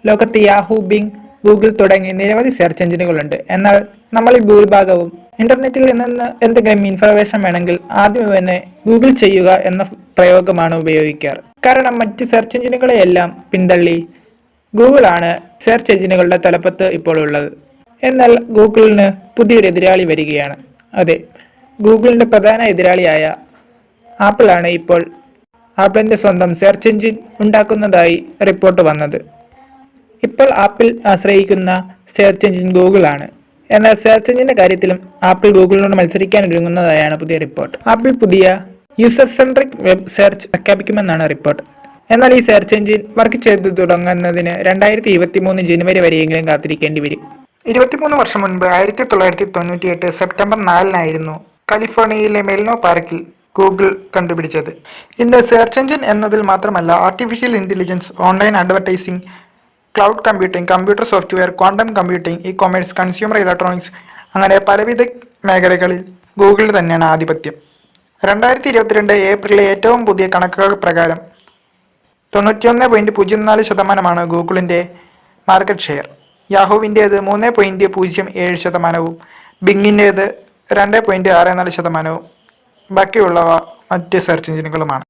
ലോകത്ത് Yahoo, Bing, Google തുടങ്ങി നിരവധി സെർച്ച് എഞ്ചിനുകളുണ്ട്. എന്നാൽ നമ്മളിൽ ഭൂരിഭാഗവും ഇന്റർനെറ്റിൽ നിന്ന് എന്തെങ്കിലും ഇൻഫർമേഷൻ വേണമെങ്കിൽ ആദ്യം തന്നെ ഗൂഗിൾ ചെയ്യുക എന്ന പ്രയോഗമാണ് ഉപയോഗിക്കാറ്. കാരണം മറ്റ് സെർച്ച് എഞ്ചിനുകളെയെല്ലാം പിന്തള്ളി ഗൂഗിളാണ് സെർച്ച് എഞ്ചിനുകളുടെ തലപ്പത്ത് ഇപ്പോൾ ഉള്ളത്. എന്നാൽ ഗൂഗിളിന് പുതിയൊരു എതിരാളി വരികയാണ്. അതെ, ഗൂഗിളിന്റെ പ്രധാന എതിരാളിയായ ആപ്പിളാണ് ഇപ്പോൾ ആപ്പിളിന്റെ സ്വന്തം സെർച്ച് എഞ്ചിൻ ഉണ്ടാക്കുന്നതായി റിപ്പോർട്ട് വന്നത്. ഇപ്പോൾ ആപ്പിൾ ആശ്രയിക്കുന്ന സെർച്ച് എഞ്ചിൻ ഗൂഗിളാണ്. എന്നാൽ സെർച്ച് എഞ്ചിന്റെ കാര്യത്തിലും ആപ്പിൾ ഗൂഗിളിനോട് മത്സരിക്കാൻ ഒരുങ്ങുന്നതായാണ് പുതിയ റിപ്പോർട്ട്. ആപ്പിൾ പുതിയ യൂസർ സെൻട്രിക് വെബ് സെർച്ച് പ്രഖ്യാപിക്കുമെന്നാണ് റിപ്പോർട്ട്. എന്നാൽ ഈ സെർച്ച് എഞ്ചിൻ വർക്ക് ചെയ്തു തുടങ്ങുന്നതിന് 2023 ജനുവരി വരെയെങ്കിലും കാത്തിരിക്കേണ്ടി വരും. 23 വർഷം മുൻപ് 1998 സെപ്റ്റംബർ 4 കാലിഫോർണിയയിലെ മെൽനോ പാർക്കിൽ ഗൂഗിൾ കണ്ടുപിടിച്ചത്. ഇന്ന് സെർച്ച് എഞ്ചിൻ എന്നതിൽ മാത്രമല്ല, artificial intelligence, online advertising, cloud computing, computer software, quantum computing, E commerce, consumer electronics അങ്ങനെ പലവിധ മേഖലകളിൽ ഗൂഗിളിന് തന്നെയാണ് ആധിപത്യം. 2022 ഏപ്രിലിലെ ഏറ്റവും പുതിയ കണക്കുകൾ പ്രകാരം 91.04% ഗൂഗിളിന്റെ മാർക്കറ്റ് ഷെയർ. യാഹൂവിൻ്റേത് 3.07%, ബിങ്ങിൻ്റേത് 2.64%, ബാക്കിയുള്ളവ മറ്റ് സെർച്ച് എഞ്ചിനുകളുമാണ്.